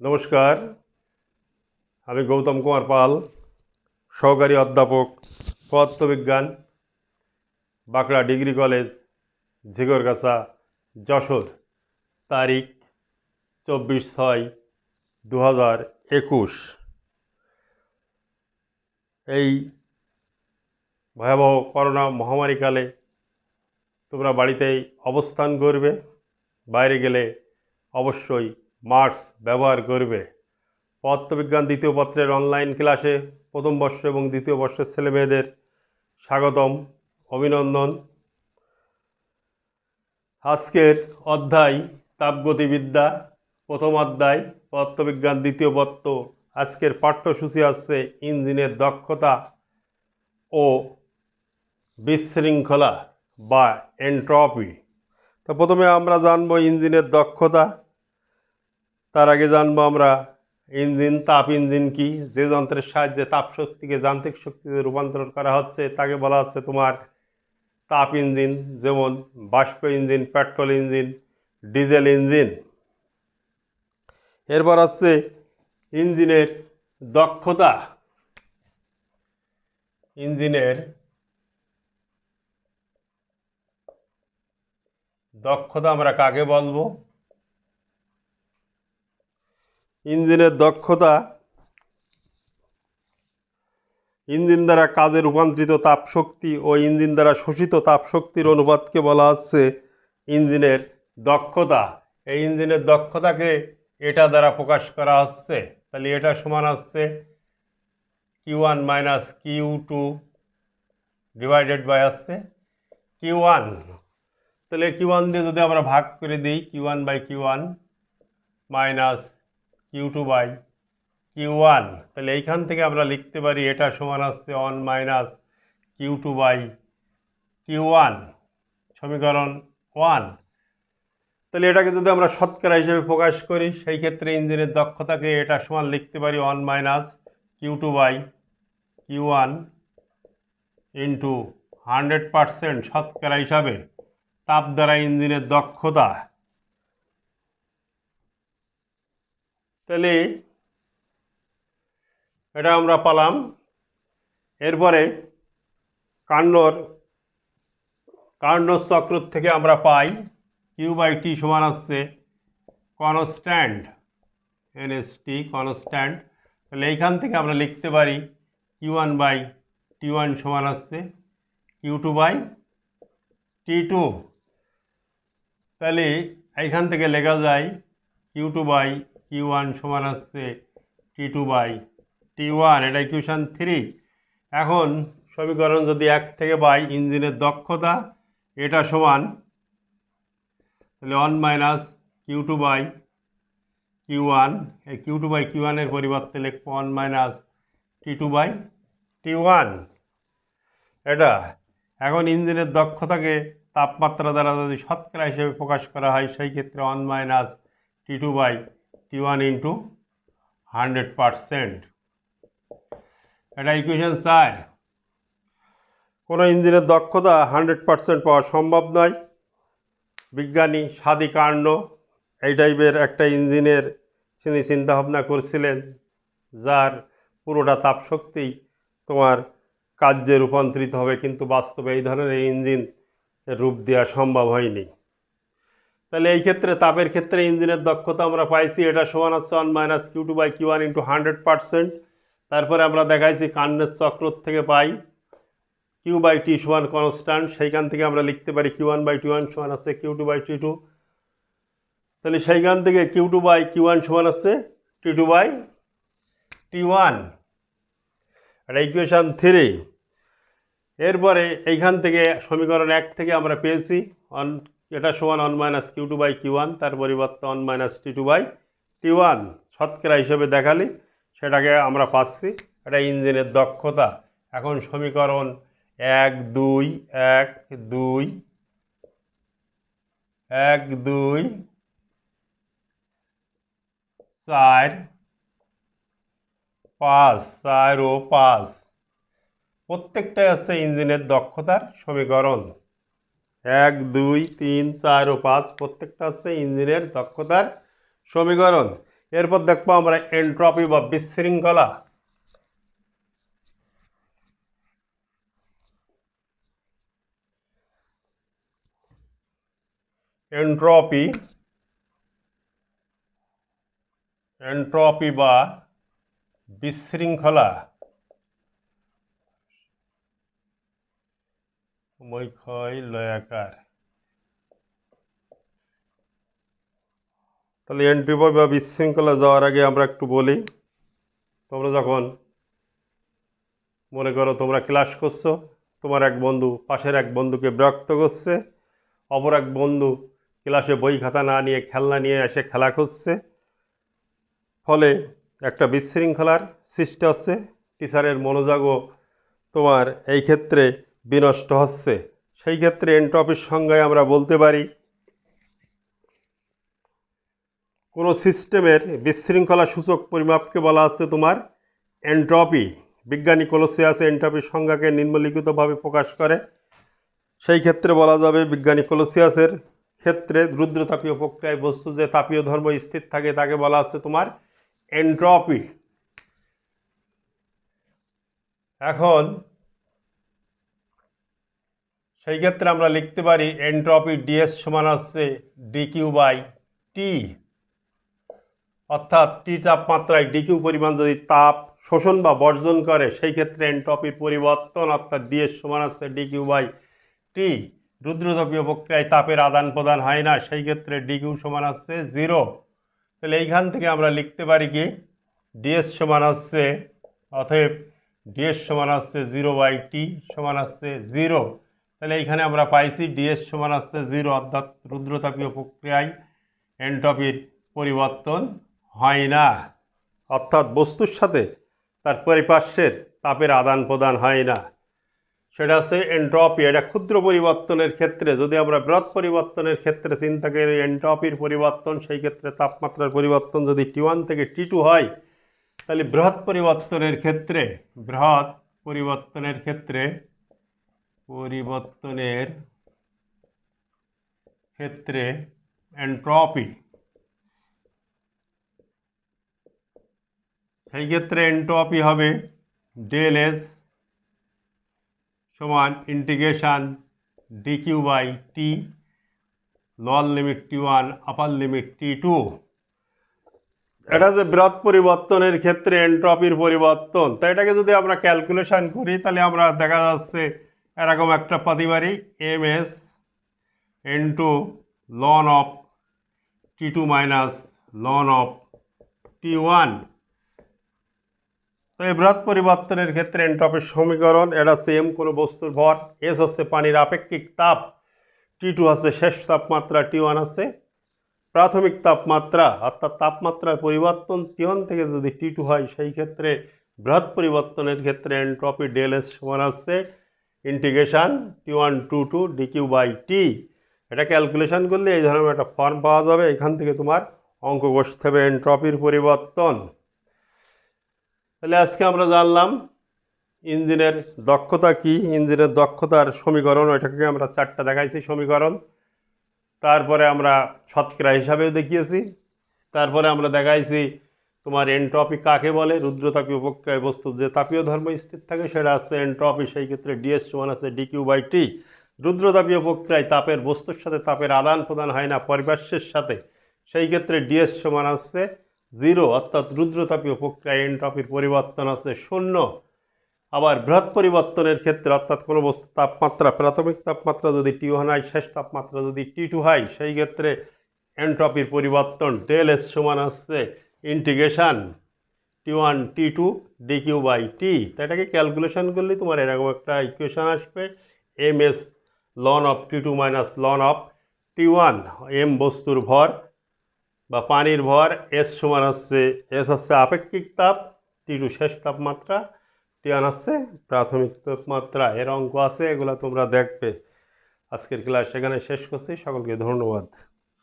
নমস্কার, আমি গৌতম কুমার পাল, সহকারী অধ্যাপক পদার্থবিজ্ঞান, বাঁকড়া ডিগ্রি কলেজ, ঝিগরগাছা, যশোর। তারিখ 24/6/2021। এই ভয়াবহ করোনা মহামারীকালে তোমরা বাড়িতেই অবস্থান করবে, বাইরে গেলে অবশ্যই মাস্ক ব্যবহার করবে। পদার্থবিজ্ঞান দ্বিতীয় পত্রের অনলাইন ক্লাসে প্রথম বর্ষ এবং দ্বিতীয় বর্ষের ছেলেমেয়েদের স্বাগতম, অভিনন্দন। আজকের অধ্যায় তাপগতিবিদ্যা, প্রথম অধ্যায় পদার্থবিজ্ঞান দ্বিতীয় পত্র। আজকের পাঠ্যসূচি আছে ইঞ্জিনের দক্ষতা ও বিশৃঙ্খলা বা এন্ট্রপি। তো প্রথমে আমরা জানবো ইঞ্জিনের দক্ষতা। তার আগে জানবো আমরা ইঞ্জিন, তাপ ইঞ্জিন কি। যে যন্ত্রের সাহায্যে তাপ শক্তিকে যান্ত্রিক শক্তিতে রূপান্তর করা হচ্ছে তাকে বলা হচ্ছে তোমার তাপ ইঞ্জিন, যেমন বাষ্প engine, petrol engine, diesel engine. এরপর হচ্ছে ইঞ্জিনের দক্ষতা। ইঞ্জিনের দক্ষতা আমরা কাকে বলবো? ইঞ্জিনের দক্ষতা ইঞ্জিন দ্বারা কাজে রূপান্তরিত তাপশক্তি ও ইঞ্জিন দ্বারা শোষিত তাপশক্তির অনুপাতকে বলা হচ্ছে ইঞ্জিনের দক্ষতা। এই ইঞ্জিনের দক্ষতাকে এটা দ্বারা প্রকাশ করা হচ্ছে। তাহলে এটা সমান হচ্ছে Q1 minus Q2 divided by হচ্ছে Q1। তাহলে Q1 দিয়ে যদি আমরা ভাগ করে দিই, Q1 by Q1 minus Q2 by Q1, তাহলে এইখান থেকে আমরা লিখতে পারি এটা সমান হচ্ছে 1 মাইনাস Q2 বাই Q1, সমীকরণ 1। তাহলে এটাকে যদি আমরা শতকরা হিসেবে প্রকাশ করি, সেই ক্ষেত্রে ইঞ্জিনের দক্ষতাকে এটা সমান লিখতে পারি 1 minus Q2 by Q1 into 100% শতকরা হিসাবে তাপ দ্বারা ইঞ্জিনের দক্ষতা। তাহলে এটা আমরা পালাম। এরপরে কার্নোর চক্র থেকে আমরা পাই Q/T সমান হচ্ছে কনস্ট্যান্ট, NST কনস্ট্যান্ট। তাহলে এইখান থেকে আমরা লিখতে পারি Q1/T1 সমান হচ্ছে Q2/T2। তাহলে এইখান থেকে লেখা যায় Q2/Q1 সমান হচ্ছে T2/T1। এটা ইকুয়েশন 3। এখন সমীকরণ যদি 1 থেকে পাই, ইঞ্জিনের দক্ষতা এটা সমান, তাহলে 1 মাইনাস Q2/Q1, এই Q2/Q1 এর পরিবর্তে লিখব 1 মাইনাস T2/T1। এটা এখন ইঞ্জিনের দক্ষতাকে তাপমাত্রা দ্বারা যদি শতকরা হিসেবে প্রকাশ করা হয়, সেই ক্ষেত্রে 1 মাইনাস T2/T1 ইন্টু 100%। এটা ইকুয়েশন 4। কোনো ইঞ্জিনের দক্ষতা 100% পাওয়া সম্ভব নয়। বিজ্ঞানী সাদি কার্নো এই টাইপের একটা ইঞ্জিনের তিনি চিন্তাভাবনা করছিলেন, যার পুরোটা তাপশক্তি তোমার কার্যে রূপান্তরিত হবে, কিন্তু বাস্তবে এই ধরনের ইঞ্জিন রূপ দেওয়া সম্ভব হয়নি। তাহলে এই ক্ষেত্রে তাপের ক্ষেত্রে ইঞ্জিনের দক্ষতা আমরা পাইছি এটা সমান হচ্ছে 1 মাইনাস Q2/Q1 ইন্টু 100%। তারপরে আমরা দেখাইছি কার্নের চক্র থেকে পাই Q/T সমান কনস্ট্যান্ট, সেইখান থেকে আমরা লিখতে পারি Q1/T1 সমান হচ্ছে Q2/T2। তাহলে সেইখান থেকে Q2/Q1 সমান হচ্ছে T2/T1। এটা ইকুয়েশন 3। এরপরে এইখান থেকে সমীকরণ 1 থেকে আমরা পেয়েছি এটা সমান 1 মাইনাস Q2/Q1, তার পরিবর্তে 1 মাইনাস T2/T1 শতকরা হিসেবে দেখালি সেটাকে আমরা পাচ্ছি। এটা ইঞ্জিনের দক্ষতা। এখন সমীকরণ 1, 2, 1, 2, 1, 2, 4, 5, 4 ও 5 প্রত্যেকটাই আছে ইঞ্জিনের দক্ষতার সমীকরণ। 1, 2, 3, 4 ও 5 প্রত্যেকটা আছে ইঞ্জিনের দক্ষতার সমীকরণ। এরপর দেখবো আমরা এন্ট্রপি বা বিশৃঙ্খলা। এন্ট্রপি বা বিশৃঙ্খলা তাহলে এন্ট্রপি বা বিশৃঙ্খলা যাওয়ার আগে আমরা একটু বলি, তোমরা যখন মনে করো তোমরা ক্লাস করছো, তোমার এক বন্ধু পাশের এক বন্ধুকে বিরক্ত করছে, অপর এক বন্ধু ক্লাসে বই খাতা না নিয়ে খেলনা নিয়ে এসে খেলা করছে, ফলে একটা বিশৃঙ্খলার সৃষ্টি হচ্ছে, টিচারের মনোযোগও তোমার এই ক্ষেত্রে বিনষ্ট হচ্ছে। সেই ক্ষেত্রে এন্ট্রপির সংজ্ঞায় আমরা বলতে পারি কোনো সিস্টেমের বিশৃঙ্খলা সূচক পরিমাপকে বলা হচ্ছে তোমার এন্ট্রপি। বিজ্ঞানী কোলোসিয়াস এন্ট্রপির সংজ্ঞাকে নিম্নলিখিতভাবে প্রকাশ করে। সেই ক্ষেত্রে বলা যাবে বিজ্ঞানী কোলোসিয়াসের ক্ষেত্রে রুদ্রতাপীয় প্রক্রিয়ায় বস্তু যে তাপীয় ধর্ম স্থির থাকে তাকে বলা হচ্ছে তোমার এন্ট্রপি। এখন সেই ক্ষেত্রে আমরা লিখতে পারি এন্ট্রপি ডিএস সমান হচ্ছে ডিকিউ বাই টি, অর্থাৎ টি তাপমাত্রায় ডিকিউ পরিমাণ যদি তাপ শোষণ বা বর্জন করে সেই ক্ষেত্রে এন্ট্রপির পরিবর্তন অর্থাৎ ডিএস সমান হচ্ছে ডিকিউ বাই টি। রুদ্রতাপীয় প্রক্রিয়ায় তাপের আদান প্রদান হয় না, সেই ক্ষেত্রে ডিকিউ সমান হচ্ছে 0। তাহলে এইখান থেকে আমরা লিখতে পারি কি ডিএস সমান হচ্ছে, অতএব ডিএস সমান হচ্ছে 0 বাই টি সমান হচ্ছে 0। তাহলে এইখানে আমরা পাইছি ডিএস সমান হচ্ছে 0, অর্থাৎ রুদ্রতাপীয় প্রক্রিয়ায় এন্ট্রপির পরিবর্তন হয় না, অর্থাৎ বস্তুর সাথে তার পরিপার্শ্বের তাপের আদান প্রদান হয় না, সেটা হচ্ছে এন্ট্রপি। এটা ক্ষুদ্র পরিবর্তনের ক্ষেত্রে। যদি আমরা বৃহৎ পরিবর্তনের ক্ষেত্রে চিন্তা করি এন্ট্রপির পরিবর্তন, সেই ক্ষেত্রে তাপমাত্রার পরিবর্তন যদি T1 থেকে T2 হয়, তাহলে বৃহৎ পরিবর্তনের ক্ষেত্রে এন্ট্রপি, সেই ক্ষেত্রে এন্ট্রপি হবে ডেল এস সমান integration DQ by T, lower limit T1 upper limit T2। এটা যে বৃহৎ পরিবর্তনের ক্ষেত্রে এন্ট্রপির পরিবর্তন, তো এটাকে যদি আমরা ক্যালকুলেশন করি তাহলে আমরা দেখা যাচ্ছে এরকম একটা পাতি পারি MS into loan of T2 minus ln of T1। তো এই বৃহৎ পরিবর্তনের ক্ষেত্রে এন্ট্রপির সমীকরণ, এটা সেম কোনো বস্তুর ভর, এস হচ্ছে পানির আপেক্ষিক তাপ, T2 হচ্ছে শেষ তাপমাত্রা, T1 হচ্ছে প্রাথমিক তাপমাত্রা, অর্থাৎ তাপমাত্রার পরিবর্তন T1 থেকে যদি T2 হয় সেই ক্ষেত্রে বৃহৎ পরিবর্তনের ক্ষেত্রে এন্ট্রপি ডেল এস সমান হচ্ছে integration T1 to two dQ by T. এটা ক্যালকুলেশন করলে এই ধরনের একটা ফর্ম পাওয়া যাবে। এখান থেকে তোমার অঙ্ক কষতে হবে এন্ট্রপির পরিবর্তন। তাহলে আজকে আমরা জানলাম ইঞ্জিনের দক্ষতা কি, ইঞ্জিনের দক্ষতার সমীকরণ, ওইটাকে আমরা 4টা দেখাইছি সমীকরণ। তারপরে আমরা শতকরা হিসাবেও দেখিয়েছি। তারপরে আমরা দেখাইছি তোমার এন্ট্রপি কাকে বলে, রুদ্রতাপীয় প্রক্রিয়ায় বস্তুর যে তাপীয় ধর্ম স্থির থাকে সেটা আছে এন্ট্রপি, সেই ক্ষেত্রে ডিএস সমান আছে ডিকিউ বাই টি। রুদ্রতাপীয় প্রক্রিয়ায় তাপের বস্তুর সাথে তাপের আদান প্রদান হয় না পরিপার্শ্বের সাথে, সেই ক্ষেত্রে ডিএস সমান আছে 0, অর্থাৎ রুদ্রতাপীয় প্রক্রিয়ায় এন্ট্রপির পরিবর্তন আছে 0। আবার বৃহৎ পরিবর্তনের ক্ষেত্রে অর্থাৎ কোনো বস্তু তাপমাত্রা প্রাথমিক তাপমাত্রা যদি T1 হয়, শেষ তাপমাত্রা যদি T2 হয়, সেই ক্ষেত্রে এন্ট্রপির পরিবর্তন ডেল এস সমান হচ্ছে integration T1 T2 DQ by টি। তো এটাকে ক্যালকুলেশন করলে তোমার এরকম একটা ইকুয়েশন আসবে, M S ln of T2 minus ln of T1। M বস্তুর ভর বা পানির ভর, এস সমান হচ্ছে এস হচ্ছে আপেক্ষিক তাপ, T2 শেষ তাপমাত্রা, T1 হচ্ছে প্রাথমিক তাপমাত্রা। এর অঙ্ক আছে, এগুলো তোমরা দেখবে। আজকের ক্লাস সেখানে শেষ করছি। সকলকে ধন্যবাদ।